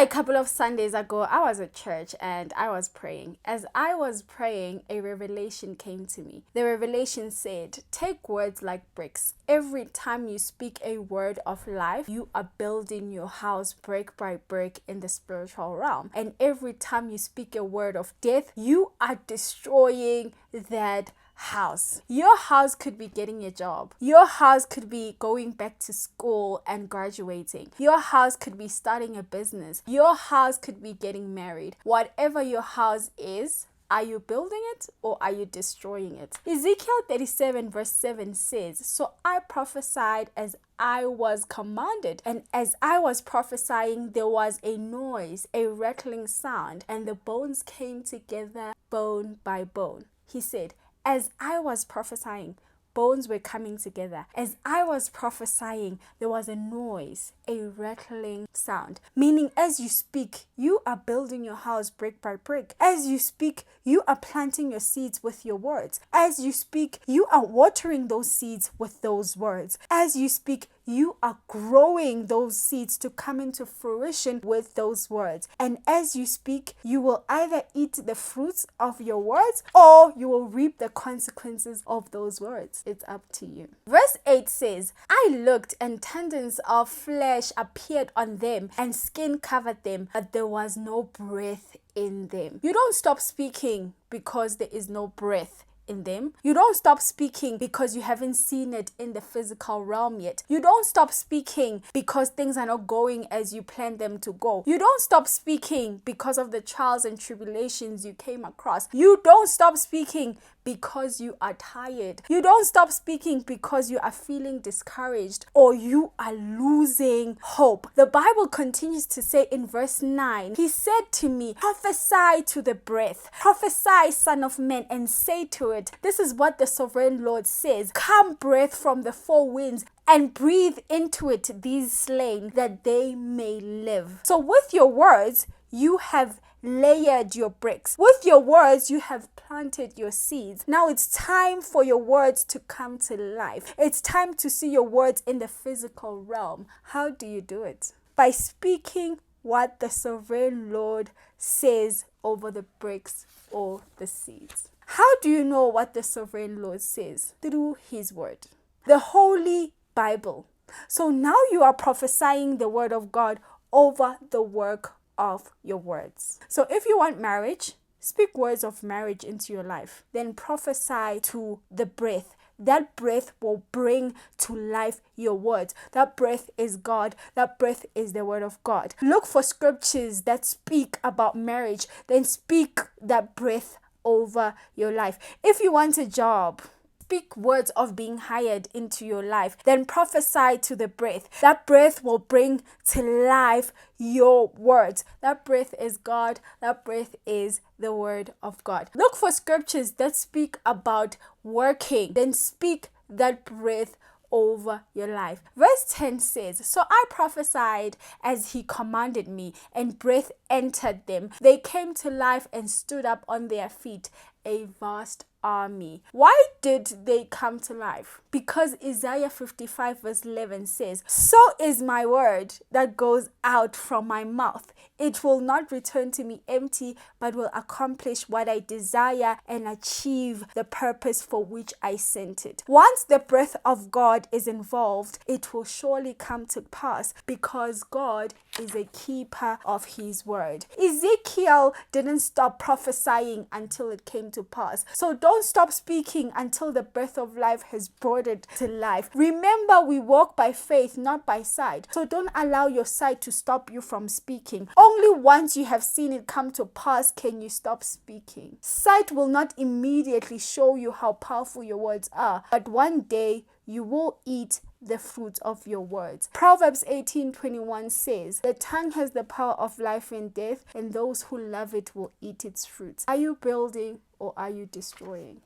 a couple of Sundays ago, I was at church and I was praying. As I was praying, a revelation came to me. The revelation said, take words like bricks. Every time you speak a word of life, you are building your house brick by brick in the spiritual realm. And every time you speak a word of death, you are destroying that house. Your house could be getting a job. Your house could be going back to school and graduating. Your house could be starting a business. Your house could be getting married. Whatever your house is, are you building it or are you destroying it? Ezekiel 37 verse 7 says, so I prophesied as I was commanded, and as I was prophesying, there was a noise, a rattling sound, and the bones came together bone by bone. He said, as I was prophesying, bones were coming together. As I was prophesying, there was a noise, a rattling sound. Meaning, as you speak, you are building your house brick by brick. As you speak, you are planting your seeds with your words. As you speak, you are watering those seeds with those words. As you speak, you are growing those seeds to come into fruition with those words. And as you speak, you will either eat the fruits of your words or you will reap the consequences of those words. It's up to you. Verse 8 says, I looked and tendons of flesh appeared on them and skin covered them, but there was no breath in them. You don't stop speaking because there is no breath in them. You don't stop speaking because you haven't seen it in the physical realm yet. You don't stop speaking because things are not going as you planned them to go. You don't stop speaking because of the trials and tribulations you came across. You don't stop speaking because you are tired. You don't stop speaking because you are feeling discouraged or you are losing hope. The Bible continues to say in verse 9, he said to me, prophesy to the breath, prophesy, son of man, and say to it, this is what the sovereign Lord says, come breath from the four winds and breathe into it these slain that they may live. So with your words, you have layered your bricks. With your words, you have planted your seeds. Now it's time for your words to come to life. It's time to see your words in the physical realm. How do you do it? By speaking what the sovereign Lord says over the bricks or the seeds. How do you know what the sovereign Lord says? Through his word, the Holy Bible. So now you are prophesying the word of God over the work of your words. So if you want marriage, speak words of marriage into your life. Then prophesy to the breath. That breath will bring to life your words. That breath is God. That breath is the word of God. Look for scriptures that speak about marriage. Then speak that breath over your life. If you want a job, speak words of being hired into your life. Then prophesy to the breath. That breath will bring to life your words. That breath is God. That breath is the word of God. Look for scriptures that speak about working. Then speak that breath over your life. Verse 10 says, so I prophesied as he commanded me, and breath entered them. They came to life and stood up on their feet, a vast army. Why did they come to life? Because Isaiah 55 verse 11 says, so is my word that goes out from my mouth. It will not return to me empty, but will accomplish what I desire and achieve the purpose for which I sent it. Once the breath of God is involved, it will surely come to pass because God is a keeper of his word. Ezekiel didn't stop prophesying until it came to pass. So don't stop speaking until the breath of life has brought it to life. Remember, we walk by faith, not by sight. So don't allow your sight to stop you from speaking. Only once you have seen it come to pass can you stop speaking. Sight will not immediately show you how powerful your words are, but one day you will eat the fruit of your words. Proverbs 18:21 says, the tongue has the power of life and death, and those who love it will eat its fruits. Are you building or are you destroying?